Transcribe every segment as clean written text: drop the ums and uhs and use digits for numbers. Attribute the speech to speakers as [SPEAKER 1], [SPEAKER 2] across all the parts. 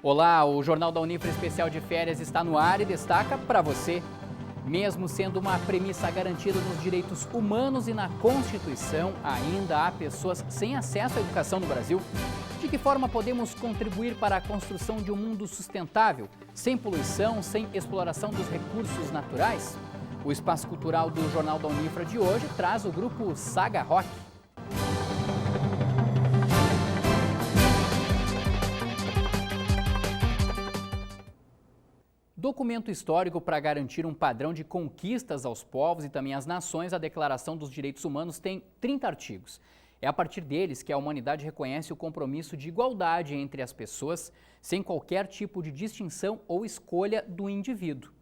[SPEAKER 1] Olá, o Jornal da Unifra Especial de Férias está no ar e destaca para você. Mesmo sendo uma premissa garantida nos direitos humanos e na Constituição, ainda há pessoas sem acesso à educação no Brasil. De que forma podemos contribuir para a construção de um mundo sustentável, sem poluição, sem exploração dos recursos naturais? O Espaço Cultural do Jornal da Unifra de hoje traz o grupo Saga Rock. Documento histórico para garantir um padrão de conquistas aos povos e também às nações, a Declaração dos Direitos Humanos tem 30 artigos. É a partir deles que a humanidade reconhece o compromisso de igualdade entre as pessoas, sem qualquer tipo de distinção ou escolha do indivíduo.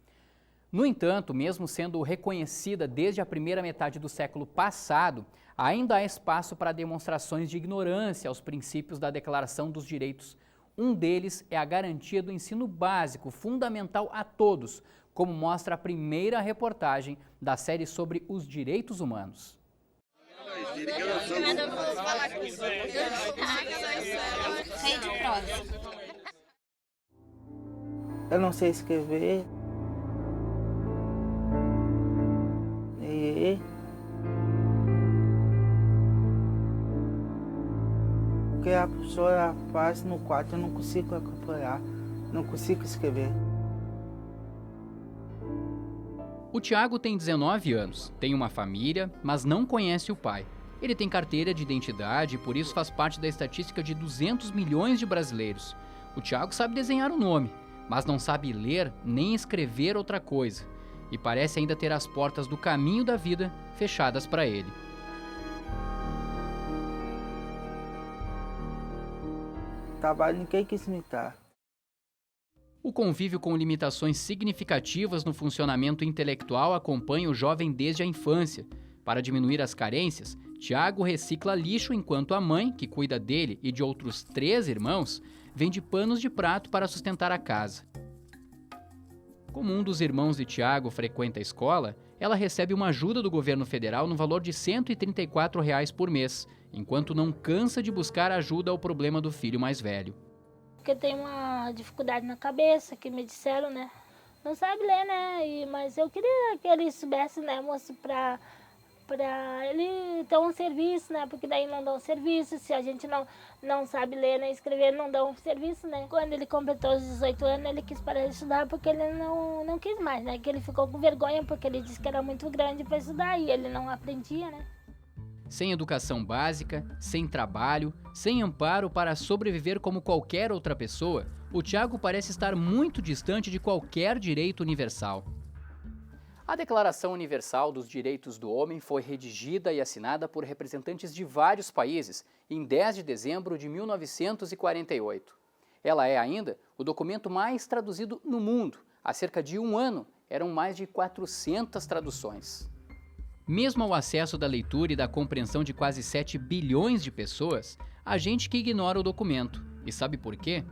[SPEAKER 1] No entanto, mesmo sendo reconhecida desde a primeira metade do século passado, ainda há espaço para demonstrações de ignorância aos princípios da Declaração dos Direitos. Um deles é a garantia do ensino básico, fundamental a todos, como mostra a primeira reportagem da série sobre os direitos humanos.
[SPEAKER 2] Eu não sei escrever. O que a professora faz no quarto eu não consigo acompanhar, não consigo escrever.
[SPEAKER 1] O Tiago tem 19 anos, tem uma família, mas não conhece o pai. Ele tem carteira de identidade e por isso faz parte da estatística de 200 milhões de brasileiros. O Tiago sabe desenhar o nome, mas não sabe ler nem escrever outra coisa. E parece ainda ter as portas do caminho da vida fechadas para ele.
[SPEAKER 2] Trabalho ninguém quis me dar.
[SPEAKER 1] O convívio com limitações significativas no funcionamento intelectual acompanha o jovem desde a infância. Para diminuir as carências, Tiago recicla lixo enquanto a mãe, que cuida dele e de outros 3 irmãos, vende panos de prato para sustentar a casa. Como um dos irmãos de Tiago frequenta a escola, ela recebe uma ajuda do governo federal no valor de R$ 134 por mês, enquanto não cansa de buscar ajuda ao problema do filho mais velho.
[SPEAKER 3] Porque tem uma dificuldade na cabeça, que me disseram, né? Não sabe ler, né? Mas eu queria que ele soubesse, né, moço, pra ele ter um serviço, né? Porque daí não dá um serviço, se a gente não sabe ler nem escrever, não dá um serviço, né? Quando ele completou os 18 anos, ele quis parar de estudar porque ele não quis mais, né? Que ele ficou com vergonha porque ele disse que era muito grande para estudar e ele não aprendia, né?
[SPEAKER 1] Sem educação básica, sem trabalho, sem amparo para sobreviver como qualquer outra pessoa, o Tiago parece estar muito distante de qualquer direito universal. A Declaração Universal dos Direitos do Homem foi redigida e assinada por representantes de vários países em 10 de dezembro de 1948. Ela é ainda o documento mais traduzido no mundo. Há cerca de um ano, eram mais de 400 traduções. Mesmo ao acesso da leitura e da compreensão de quase 7 bilhões de pessoas, há gente que ignora o documento. E sabe por quê?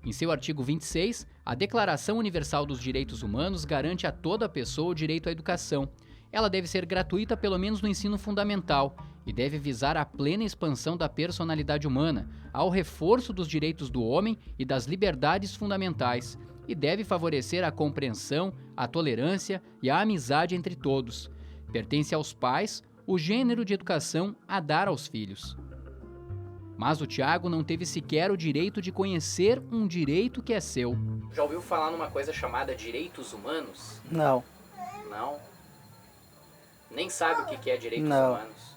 [SPEAKER 1] Em seu artigo 26, a Declaração Universal dos Direitos Humanos garante a toda pessoa o direito à educação. Ela deve ser gratuita pelo menos no ensino fundamental e deve visar a plena expansão da personalidade humana, ao reforço dos direitos do homem e das liberdades fundamentais, e deve favorecer a compreensão, a tolerância e a amizade entre todos. Pertence aos pais o gênero de educação a dar aos filhos. Mas o Tiago não teve sequer o direito de conhecer um direito que é seu. Já ouviu falar numa coisa chamada direitos humanos?
[SPEAKER 2] Não.
[SPEAKER 1] Não? Nem sabe o que é direitos
[SPEAKER 2] Não.
[SPEAKER 1] humanos?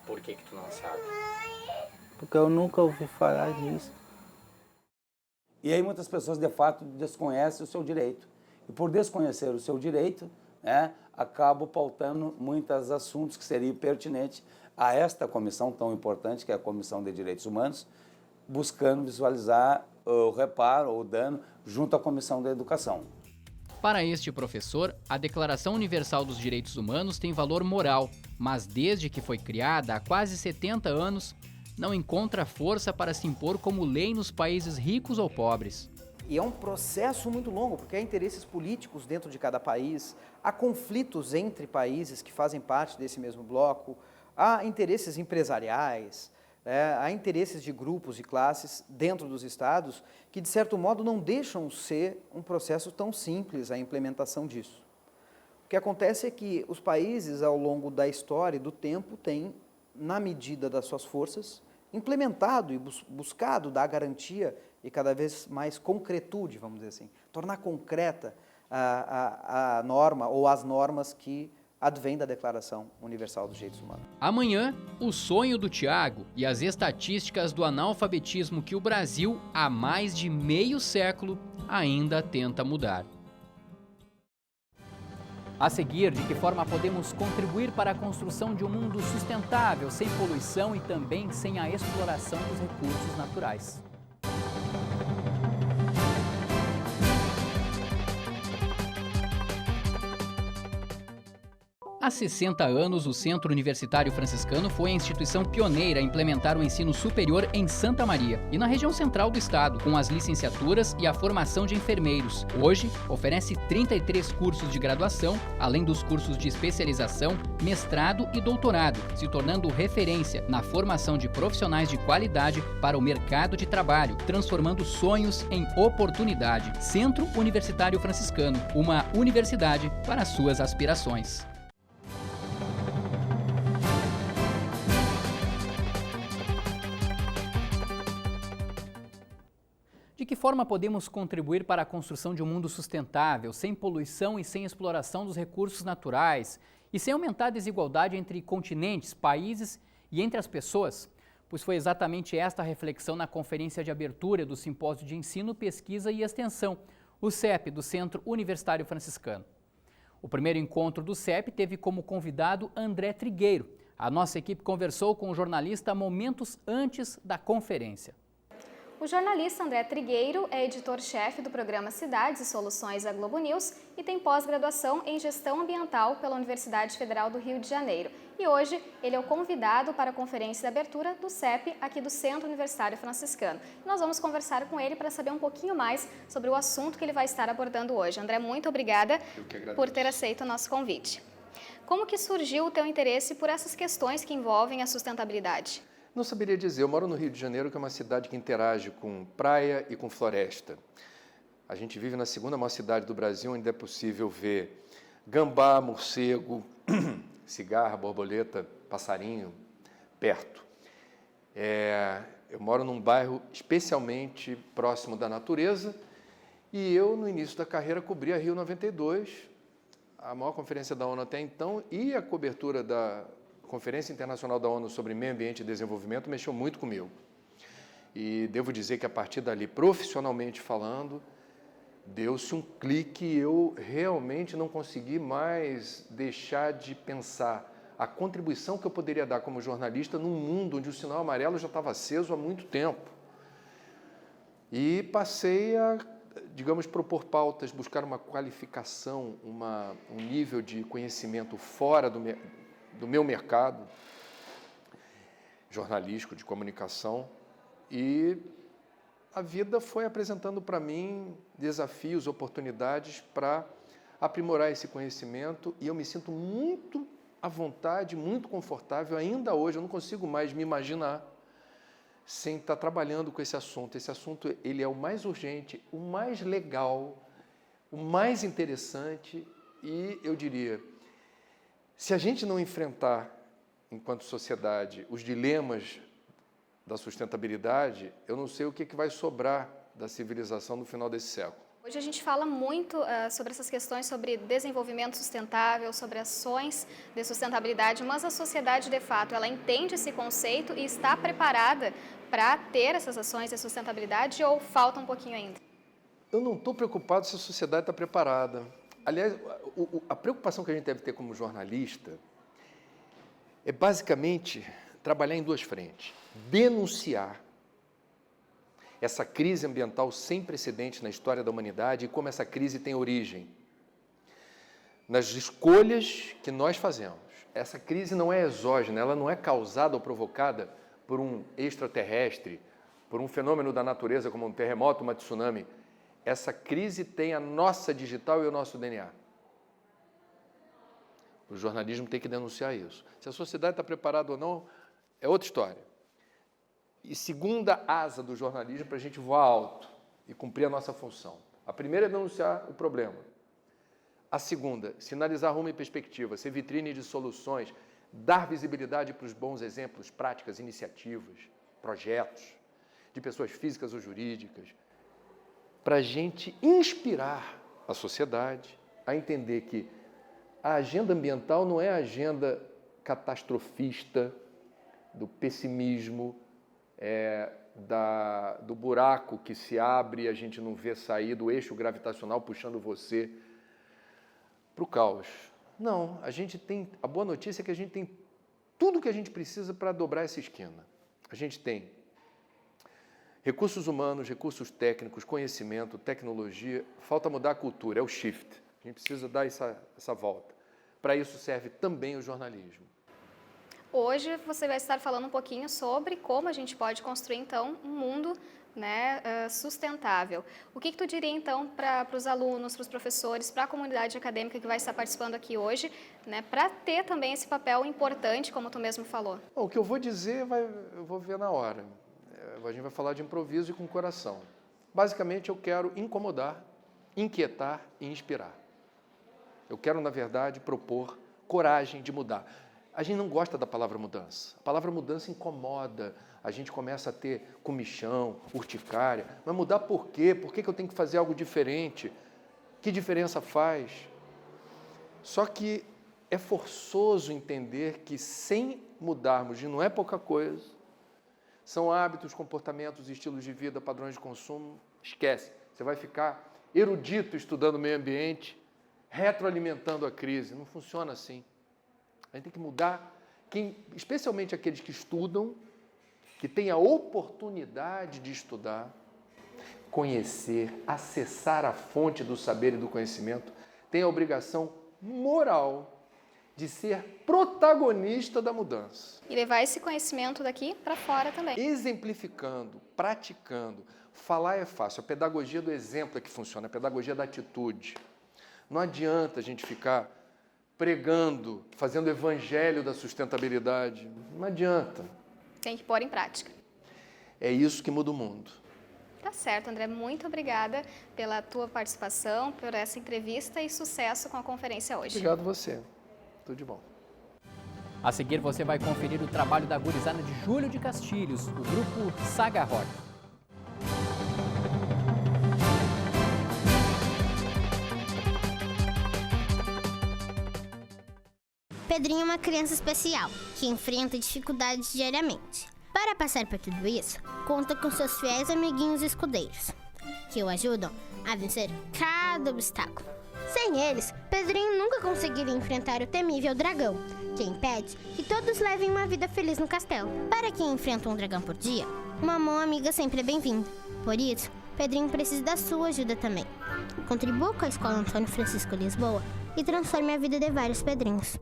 [SPEAKER 1] Por que tu não sabe?
[SPEAKER 2] Porque eu nunca ouvi falar disso.
[SPEAKER 4] E aí muitas pessoas, de fato, desconhecem o seu direito. E por desconhecer o seu direito, acabam pautando muitos assuntos que seriam pertinentes a esta comissão tão importante, que é a Comissão de Direitos Humanos, buscando visualizar o reparo ou o dano junto à Comissão da Educação.
[SPEAKER 1] Para este professor, a Declaração Universal dos Direitos Humanos tem valor moral, mas desde que foi criada há quase 70 anos, não encontra força para se impor como lei nos países ricos ou pobres.
[SPEAKER 5] E é um processo muito longo, porque há interesses políticos dentro de cada país, há conflitos entre países que fazem parte desse mesmo bloco, há interesses empresariais, há interesses de grupos e classes dentro dos estados que, de certo modo, não deixam ser um processo tão simples a implementação disso. O que acontece é que os países, ao longo da história e do tempo, têm, na medida das suas forças, implementado e buscado dar garantia e cada vez mais concretude, vamos dizer assim, tornar concreta a norma ou as normas que advém da Declaração Universal dos Direitos Humanos.
[SPEAKER 1] Amanhã, o sonho do Tiago e as estatísticas do analfabetismo que o Brasil, há mais de meio século, ainda tenta mudar. A seguir, de que forma podemos contribuir para a construção de um mundo sustentável, sem poluição e também sem a exploração dos recursos naturais. Há 60 anos, o Centro Universitário Franciscano foi a instituição pioneira a implementar o ensino superior em Santa Maria e na região central do estado, com as licenciaturas e a formação de enfermeiros. Hoje, oferece 33 cursos de graduação, além dos cursos de especialização, mestrado e doutorado, se tornando referência na formação de profissionais de qualidade para o mercado de trabalho, transformando sonhos em oportunidade. Centro Universitário Franciscano, uma universidade para suas aspirações. De que forma podemos contribuir para a construção de um mundo sustentável, sem poluição e sem exploração dos recursos naturais, e sem aumentar a desigualdade entre continentes, países e entre as pessoas? Pois foi exatamente esta a reflexão na conferência de abertura do Simpósio de Ensino, Pesquisa e Extensão, o CEP, do Centro Universitário Franciscano. O primeiro encontro do CEP teve como convidado André Trigueiro. A nossa equipe conversou com o jornalista momentos antes da conferência.
[SPEAKER 6] O jornalista André Trigueiro é editor-chefe do programa Cidades e Soluções da Globo News e tem pós-graduação em Gestão Ambiental pela Universidade Federal do Rio de Janeiro. E hoje ele é o convidado para a conferência de abertura do CEP aqui do Centro Universitário Franciscano. Nós vamos conversar com ele para saber um pouquinho mais sobre o assunto que ele vai estar abordando hoje. André, muito obrigada por ter aceito o nosso convite. Como que surgiu o teu interesse por essas questões que envolvem a sustentabilidade?
[SPEAKER 7] Não saberia dizer, eu moro no Rio de Janeiro, que é uma cidade que interage com praia e com floresta. A gente vive na segunda maior cidade do Brasil, onde é possível ver gambá, morcego, cigarra, borboleta, passarinho, perto. Eu moro num bairro especialmente próximo da natureza e eu, no início da carreira, cobri a Rio 92, a maior conferência da ONU até então, e a cobertura da Conferência Internacional da ONU sobre Meio Ambiente e Desenvolvimento mexeu muito comigo. E devo dizer que a partir dali, profissionalmente falando, deu-se um clique e eu realmente não consegui mais deixar de pensar a contribuição que eu poderia dar como jornalista num mundo onde o sinal amarelo já estava aceso há muito tempo. E passei a, digamos, propor pautas, buscar uma qualificação, um nível de conhecimento fora do meu mercado jornalístico, de comunicação, e a vida foi apresentando para mim desafios, oportunidades para aprimorar esse conhecimento, e eu me sinto muito à vontade, muito confortável, ainda hoje eu não consigo mais me imaginar sem estar trabalhando com esse assunto. Esse assunto, ele é o mais urgente, o mais legal, o mais interessante, e eu diria, se a gente não enfrentar, enquanto sociedade, os dilemas da sustentabilidade, eu não sei o que vai sobrar da civilização no final desse século.
[SPEAKER 6] Hoje a gente fala muito sobre essas questões, sobre desenvolvimento sustentável, sobre ações de sustentabilidade, mas a sociedade, de fato, ela entende esse conceito e está preparada para ter essas ações de sustentabilidade ou falta um pouquinho ainda?
[SPEAKER 7] Eu não estou preocupado se a sociedade está preparada. Aliás, a preocupação que a gente deve ter como jornalista é basicamente trabalhar em duas frentes. Denunciar essa crise ambiental sem precedentes na história da humanidade e como essa crise tem origem nas escolhas que nós fazemos. Essa crise não é exógena, ela não é causada ou provocada por um extraterrestre, por um fenômeno da natureza como um terremoto, uma tsunami. Essa crise tem a nossa digital e o nosso DNA. O jornalismo tem que denunciar isso. Se a sociedade está preparada ou não, é outra história. e segunda asa do jornalismo para a gente voar alto e cumprir a nossa função. A primeira é denunciar o problema. A segunda, sinalizar rumo e perspectiva, ser vitrine de soluções, dar visibilidade para os bons exemplos, práticas, iniciativas, projetos de pessoas físicas ou jurídicas, para a gente inspirar a sociedade a entender que a agenda ambiental não é a agenda catastrofista, do pessimismo, do buraco que se abre e a gente não vê sair, do eixo gravitacional puxando você para o caos. Não, a boa notícia é que a gente tem tudo o que a gente precisa para dobrar essa esquina. A gente tem recursos humanos, recursos técnicos, conhecimento, tecnologia, falta mudar a cultura, é o shift. A gente precisa dar essa volta. Para isso serve também o jornalismo.
[SPEAKER 6] Hoje você vai estar falando um pouquinho sobre como a gente pode construir, então, um mundo, né, sustentável. O que tu diria, então, para os alunos, para os professores, para a comunidade acadêmica que vai estar participando aqui hoje, né, para ter também esse papel importante, como tu mesmo falou?
[SPEAKER 7] Bom, o que eu vou dizer, eu vou ver na hora. A gente vai falar de improviso e com coração. Basicamente, eu quero incomodar, inquietar e inspirar. Eu quero, na verdade, propor coragem de mudar. A gente não gosta da palavra mudança. A palavra mudança incomoda. A gente começa a ter comichão, urticária. Mas mudar por quê? Por que eu tenho que fazer algo diferente? Que diferença faz? Só que é forçoso entender que sem mudarmos, e não é pouca coisa, são hábitos, comportamentos, estilos de vida, padrões de consumo. Esquece. Você vai ficar erudito estudando o meio ambiente, retroalimentando a crise. Não funciona assim. A gente tem que mudar, especialmente aqueles que estudam, que têm a oportunidade de estudar, conhecer, acessar a fonte do saber e do conhecimento, tem a obrigação moral de ser protagonista da mudança.
[SPEAKER 6] E levar esse conhecimento daqui para fora também.
[SPEAKER 7] Exemplificando, praticando. Falar é fácil, a pedagogia do exemplo é que funciona, a pedagogia da atitude. Não adianta a gente ficar pregando, fazendo evangelho da sustentabilidade. Não adianta.
[SPEAKER 6] Tem que pôr em prática.
[SPEAKER 7] É isso que muda o mundo.
[SPEAKER 6] Tá certo, André. Muito obrigada pela tua participação, por essa entrevista e sucesso com a conferência hoje.
[SPEAKER 7] Obrigado você. Tudo de bom.
[SPEAKER 1] A seguir você vai conferir o trabalho da gurizada de Júlio de Castilhos, o grupo Saga Rock.
[SPEAKER 8] Pedrinho é uma criança especial, que enfrenta dificuldades diariamente. Para passar por tudo isso, conta com seus fiéis amiguinhos escudeiros, que o ajudam a vencer cada obstáculo. Sem eles, Pedrinho nunca conseguiria enfrentar o temível dragão, que impede que todos levem uma vida feliz no castelo. Para quem enfrenta um dragão por dia, uma mão amiga sempre é bem-vinda. Por isso, Pedrinho precisa da sua ajuda também. Contribua com a Escola Antônio Francisco Lisboa e transforme a vida de vários Pedrinhos.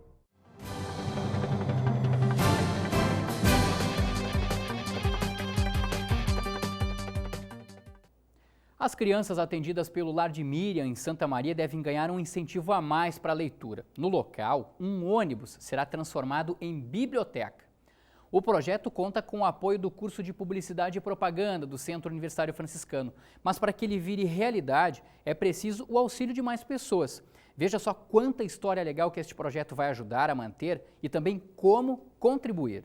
[SPEAKER 1] As crianças atendidas pelo Lar de Miriam, em Santa Maria, devem ganhar um incentivo a mais para a leitura. No local, um ônibus será transformado em biblioteca. O projeto conta com o apoio do curso de Publicidade e Propaganda do Centro Universitário Franciscano. Mas para que ele vire realidade, é preciso o auxílio de mais pessoas. Veja só quanta história legal que este projeto vai ajudar a manter e também como contribuir.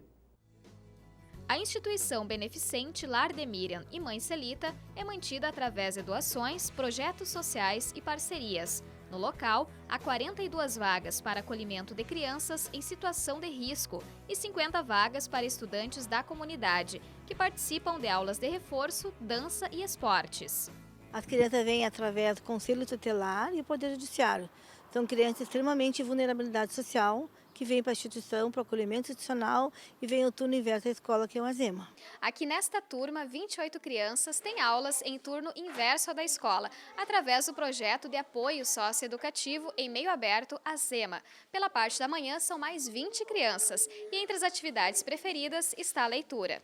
[SPEAKER 9] A instituição beneficente Lar de Miriam e Mãe Celita é mantida através de doações, projetos sociais e parcerias. No local, há 42 vagas para acolhimento de crianças em situação de risco e 50 vagas para estudantes da comunidade, que participam de aulas de reforço, dança e esportes.
[SPEAKER 10] As crianças vêm através do Conselho Tutelar e o Poder Judiciário. São crianças extremamente de vulnerabilidade social, que vêm para a instituição, para o acolhimento institucional e vêm no turno inverso da escola, que é o AZEMA.
[SPEAKER 9] Aqui nesta turma, 28 crianças têm aulas em turno inverso da escola, através do projeto de apoio socioeducativo em meio aberto, AZEMA. Pela parte da manhã, são mais 20 crianças e entre as atividades preferidas está a leitura.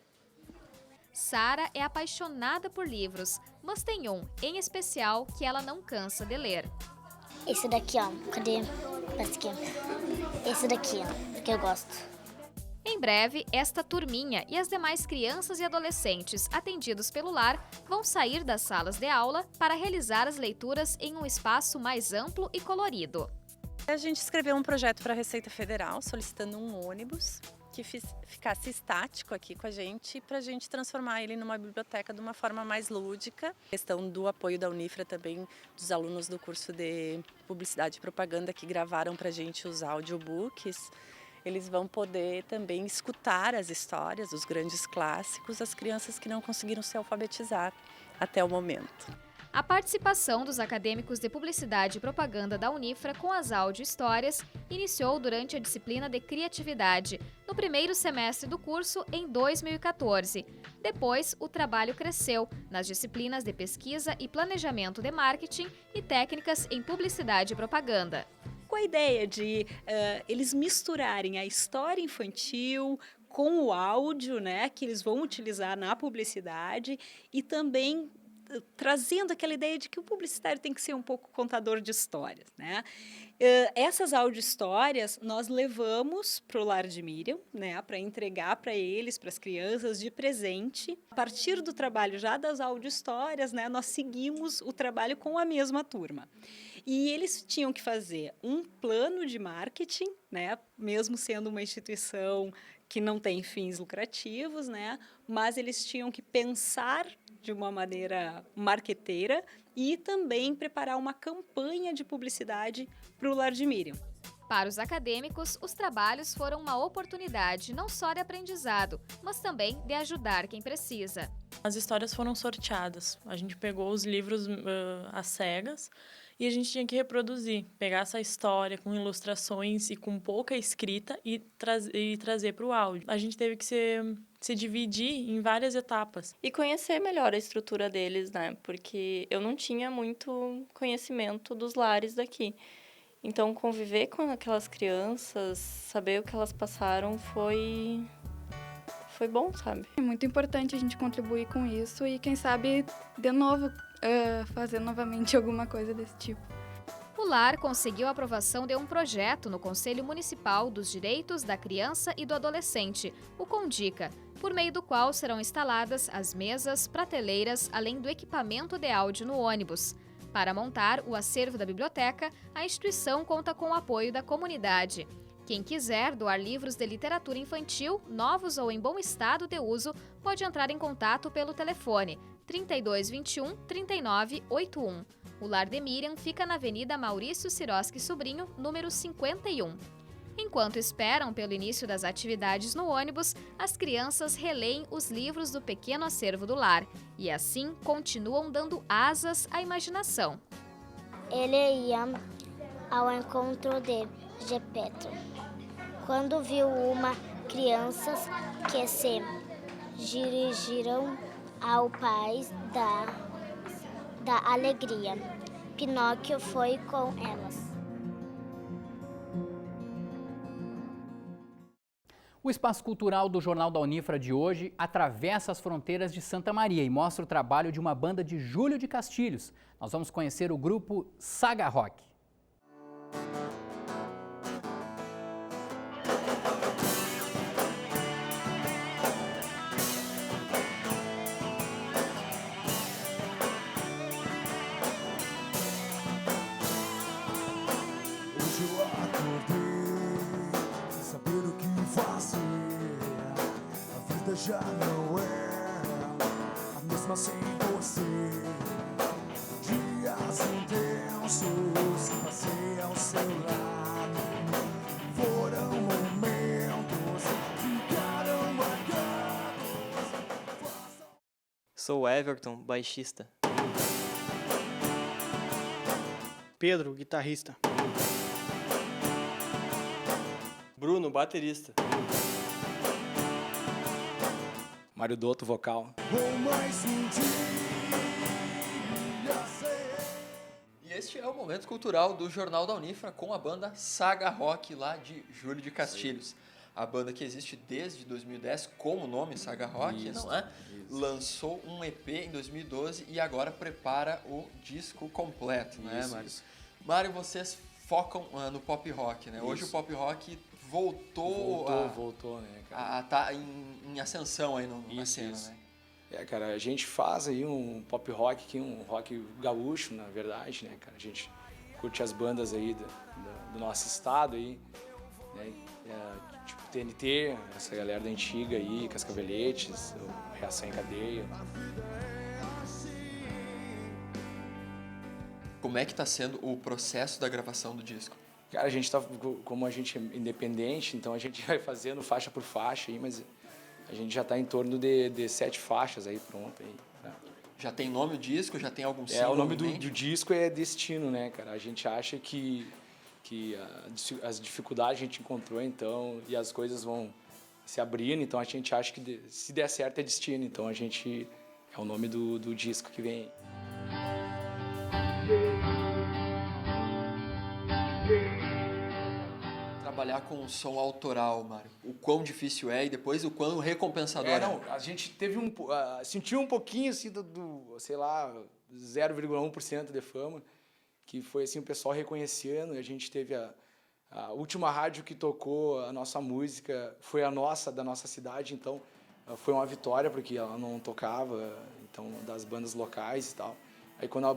[SPEAKER 9] Sara é apaixonada por livros, mas tem um, em especial, que ela não cansa de ler.
[SPEAKER 11] Esse daqui, ó. Cadê? Esse daqui, ó. Porque eu gosto.
[SPEAKER 9] Em breve, esta turminha e as demais crianças e adolescentes atendidos pelo lar vão sair das salas de aula para realizar as leituras em um espaço mais amplo e colorido.
[SPEAKER 11] A gente escreveu um projeto para a Receita Federal solicitando um ônibus que ficasse estático aqui com a gente, para a gente transformar ele numa biblioteca de uma forma mais lúdica. A questão do apoio da Unifra também, dos alunos do curso de Publicidade e Propaganda que gravaram para a gente os audiobooks. Eles vão poder também escutar as histórias, os grandes clássicos, as crianças que não conseguiram se alfabetizar até o momento.
[SPEAKER 9] A participação dos acadêmicos de Publicidade e Propaganda da Unifra com as audio-histórias iniciou durante a disciplina de Criatividade, no primeiro semestre do curso em 2014. Depois, o trabalho cresceu nas disciplinas de Pesquisa e Planejamento de Marketing e Técnicas em Publicidade e Propaganda.
[SPEAKER 12] Com a ideia de eles misturarem a história infantil com o áudio, né, que eles vão utilizar na publicidade, e também trazendo aquela ideia de que o publicitário tem que ser um pouco contador de histórias, né? Essas audio-histórias nós levamos para o Lar de Miriam, né, para entregar para eles, para as crianças, de presente. A partir do trabalho já das audio-histórias, né, nós seguimos o trabalho com a mesma turma. E eles tinham que fazer um plano de marketing, né, mesmo sendo uma instituição que não tem fins lucrativos, né, mas eles tinham que pensar de uma maneira marqueteira e também preparar uma campanha de publicidade para o Lar de Miriam.
[SPEAKER 9] Para os acadêmicos, os trabalhos foram uma oportunidade não só de aprendizado, mas também de ajudar quem precisa.
[SPEAKER 13] As histórias foram sorteadas. A gente pegou os livros às cegas e a gente tinha que reproduzir, pegar essa história com ilustrações e com pouca escrita e trazer para o áudio. A gente teve que se dividir em várias etapas.
[SPEAKER 14] E conhecer melhor a estrutura deles, né? Porque eu não tinha muito conhecimento dos lares daqui. Então, conviver com aquelas crianças, saber o que elas passaram foi bom, sabe?
[SPEAKER 15] É muito importante a gente contribuir com isso e, quem sabe, de novo, fazer novamente alguma coisa desse tipo.
[SPEAKER 9] O Lar conseguiu a aprovação de um projeto no Conselho Municipal dos Direitos da Criança e do Adolescente, o CONDICA, por meio do qual serão instaladas as mesas, prateleiras, além do equipamento de áudio no ônibus. Para montar o acervo da biblioteca, a instituição conta com o apoio da comunidade. Quem quiser doar livros de literatura infantil, novos ou em bom estado de uso, pode entrar em contato pelo telefone 3221 3981. O Lar de Miriam fica na Avenida Maurício Siroski Sobrinho, número 51. Enquanto esperam pelo início das atividades no ônibus, as crianças releem os livros do pequeno acervo do lar e assim continuam dando asas à imaginação.
[SPEAKER 16] Ele ia ao encontro de Gepeto, quando viu uma criança que se dirigiram ao país da alegria. Pinóquio foi com elas.
[SPEAKER 1] O Espaço Cultural do Jornal da Unifra de hoje atravessa as fronteiras de Santa Maria e mostra o trabalho de uma banda de Júlio de Castilhos. Nós vamos conhecer o grupo Saga Rock.
[SPEAKER 17] Já não é a mesma sem você. Dias intensos que passei ao seu lado foram momentos que ficaram marcados.
[SPEAKER 18] Sou o Everton, baixista.
[SPEAKER 19] Pedro, guitarrista.
[SPEAKER 18] Bruno, baterista.
[SPEAKER 19] Mário Dotto, vocal.
[SPEAKER 20] E este é o momento cultural do Jornal da Unifra com a banda Saga Rock, lá de Júlio de Castilhos. A banda que existe desde 2010 com o nome Saga Rock,
[SPEAKER 19] Isso,
[SPEAKER 20] não é? Isso. Lançou um EP em 2012 e agora prepara o disco completo, não é, Mário? Mário, vocês focam no pop rock, né? Hoje o pop rock voltou
[SPEAKER 19] né, cara?
[SPEAKER 20] a tá em ascensão aí na cena, né?
[SPEAKER 19] Cara, a gente faz aí um pop rock aqui, um rock gaúcho, na verdade, né, cara? A gente curte as bandas aí do nosso estado aí, né? Tipo TNT, essa galera da antiga aí, Cascaveletes, Reação em Cadeia.
[SPEAKER 20] Como é que tá sendo o processo da gravação do disco?
[SPEAKER 19] Cara, como a gente é independente, então a gente vai fazendo faixa por faixa aí, mas a gente já está em torno de 7 faixas aí pronto aí, né?
[SPEAKER 20] Já tem nome o disco? Já tem algum single?
[SPEAKER 19] O nome do disco é Destino, né, cara? A gente acha que as dificuldades a gente encontrou, então, e as coisas vão se abrindo, então a gente acha que se der certo é destino, então é o nome do disco que vem aí.
[SPEAKER 20] Trabalhar com um som autoral, Mário, o quão difícil é e depois o quão recompensador é?
[SPEAKER 19] A gente teve sentiu um pouquinho assim sei lá, 0,1% de fama, que foi assim o pessoal reconhecendo, e a gente teve a última rádio que tocou a nossa música, foi da nossa cidade, então foi uma vitória, porque ela não tocava, então, das bandas locais e tal. Aí quando a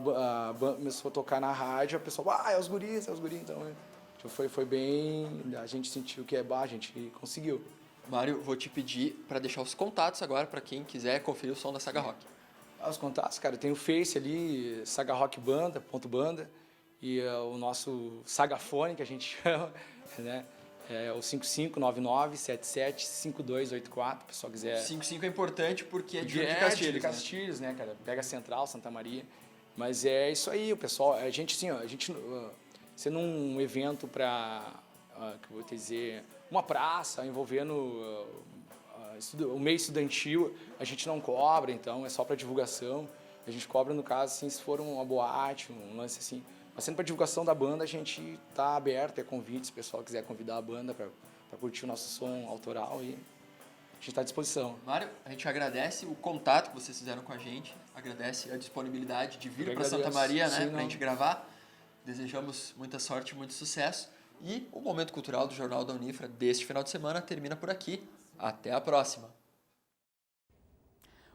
[SPEAKER 19] banda começou a tocar na rádio, a pessoa, é os guris, então foi bem, a gente sentiu que a gente conseguiu.
[SPEAKER 20] Mário, vou te pedir para deixar os contatos agora para quem quiser conferir o som da Saga Rock.
[SPEAKER 19] Os contatos, cara, tem o Face ali, Saga Rock Banda, .banda, e o nosso Sagafone, que a gente chama, né? É o 5599775284, se o pessoal quiser.
[SPEAKER 20] 55 é importante porque é de Júlio de
[SPEAKER 19] Castilhos, né, cara? Pega Central, Santa Maria. Mas é isso aí, o pessoal, a gente sendo um evento para, que eu vou te dizer, uma praça envolvendo o meio estudantil, a gente não cobra, então é só para divulgação. A gente cobra, no caso, assim, se for uma boate, um lance assim. Mas sendo para divulgação da banda, a gente está aberto a convites, se o pessoal quiser convidar a banda para curtir o nosso som autoral, e a gente está à disposição.
[SPEAKER 20] Mário, a gente agradece o contato que vocês fizeram com a gente, agradece a disponibilidade de vir para Santa Maria, né, para a gente gravar. Desejamos muita sorte, muito sucesso. E o Momento Cultural do Jornal da Unifra deste final de semana termina por aqui. Até a próxima!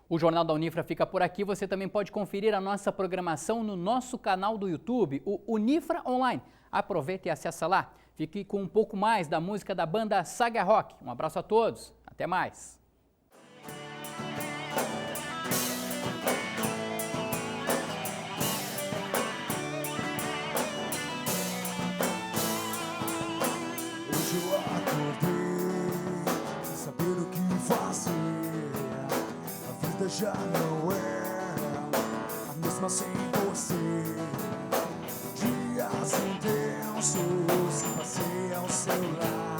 [SPEAKER 1] O Jornal da Unifra fica por aqui. Você também pode conferir a nossa programação no nosso canal do YouTube, o Unifra Online. Aproveita e acessa lá. Fique com um pouco mais da música da banda Saga Rock. Um abraço a todos. Até mais.
[SPEAKER 17] Hoje eu acordei sem saber o que fazer. A vida já não é a mesma sem você. Dias intensos que passei ao seu lado.